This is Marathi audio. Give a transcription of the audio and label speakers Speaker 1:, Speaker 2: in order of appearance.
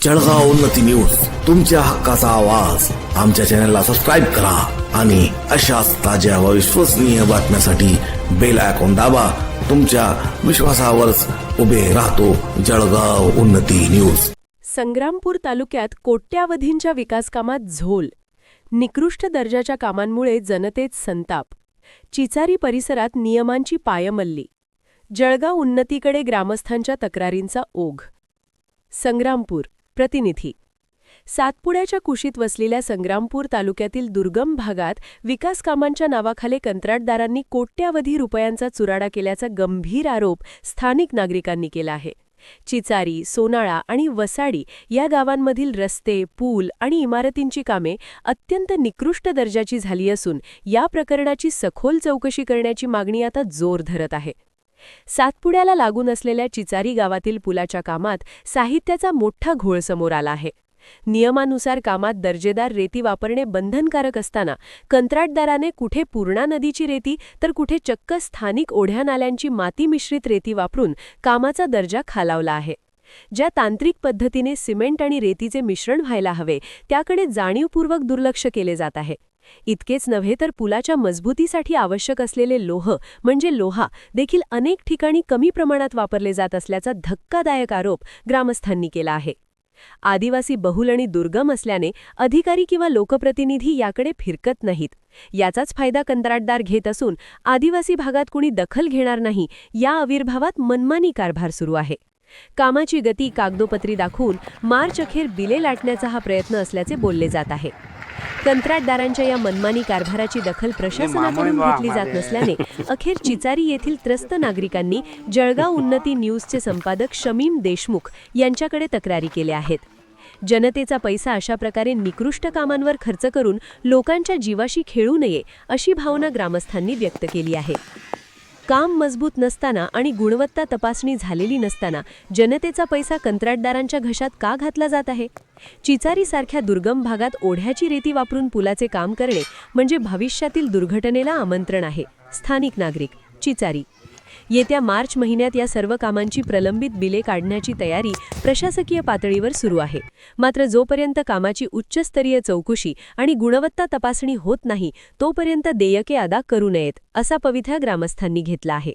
Speaker 1: जळगाव उन्नती न्यूज, तुमच्या हक्काचा आवाज. आमच्या चॅनलला सबस्क्राईब करा आणि अशाच ताज्या व विश्वसनीय बातम्यांसाठी बेल आयकॉन दाबा. तुमच्या विश्वासावरच उभे राहतो जळगाव उन्नती न्यूज.
Speaker 2: संग्रामपूर तालुक्यात कोट्यावधींच्या विकासकामात झोल. निकृष्ट दर्जाच्या कामांमुळे जनतेत संताप. चिचारी परिसरात नियमांची पायमल्ली. जळगाव उन्नतीकडे ग्रामस्थांच्या तक्रारींचा ओघ. संग्रामपूर प्रतिनिधी. सातपुड्याच्या कुशीत वसलेल्या संग्रामपूर तालुक्यातील दुर्गम भागात विकासकामांच्या नावाखाली कंत्राटदारांनी कोट्यावधी रुपयांचा चुराडा केल्याचा गंभीर आरोप स्थानिक नागरिकांनी केला आहे. चिचारी, सोनाळा आणि वसाडी या गावांमधील रस्ते, पूल आणि इमारतींची कामे अत्यंत निकृष्ट दर्जाची झाली असून या प्रकरणाची सखोल चौकशी करण्याची मागणी आता जोर धरत आहे. सातपुड्याला लागून असलेल्या चिचारी गावातील पुलाच्या कामात साहित्याचा मोठा घोळ समोर आला आहे. नियमानुसार कामात दर्जेदार रेती वापरणे बंधनकारक असताना कंत्राटदाराने कुठे पूर्णा नदीची रेती तर कुठे चक्क स्थानिक ओढ्या नाल्यांची माती मिश्रित रेती वापरून कामाचा दर्जा खालावला आहे. ज्या तांत्रिक पद्धतीने सिमेंट आणि रेतीचे मिश्रण व्हायला हवे त्याकडे जाणीवपूर्वक दुर्लक्ष केले जात आहे. इतकेच नव्हे तर पुलाच्या मजबूतीसाठी आवश्यक असलेले लोह म्हणजे लोहा देखील अनेक ठिकाणी कमी प्रमाणात वापरले जात असल्याचा धक्कादायक आरोप ग्रामस्थांनी केला आहे. आदिवासी बहुल आणि दुर्गम असल्याने अधिकारी किंवा लोकप्रतिनिधी याकडे फिरकत नाहीत. याचाच फायदा कंत्राटदार घेत असून आदिवासी भागात कुणी दखल घेणार नाही या आविर्भावात मनमानी कारभार सुरू आहे. कामाची गती कागदोपत्री दाखवून मार्च अखेर बिले लाटण्याचा हा प्रयत्न असल्याचे बोलले जात आहे. कंत्राटदारांच्या या मनमानी कारभाराची दखल प्रशासनाकडून घेतली जात नसल्याने अखेर चिचारी येथील त्रस्त नागरिकांनी जळगाव उन्नती न्यूजचे संपादक शमीम देशमुख यांच्याकडे तक्रारी केल्या आहेत. जनतेचा पैसा अशा प्रकारे निकृष्ट कामांवर खर्च करून लोकांच्या जीवाशी खेळू नये अशी भावना ग्रामस्थांनी व्यक्त केली आहे. काम मजबूत नसताना आणि गुणवत्ता तपासणी झालेली नसताना जनतेचा पैसा कंत्राटदारांच्या घशात का घातला जात आहे? चिचारीसारख्या दुर्गम भागात ओढ्याची रेती वापरून पुलाचे काम करणे म्हणजे भविष्यातील दुर्घटनेला आमंत्रण आहे. स्थानिक नागरिक. चिचारी. येत्या मार्च महिन्यात या सर्व कामांची प्रलंबित बिले काढण्याची तयारी प्रशासकीय पातळीवर सुरू आहे. मात्र जोपर्यंत कामाची उच्चस्तरीय चौकशी आणि गुणवत्ता तपासणी होत नाही तोपर्यंत देयके अदा करू नयेत असा पवित्रा ग्रामस्थांनी घेतला आहे.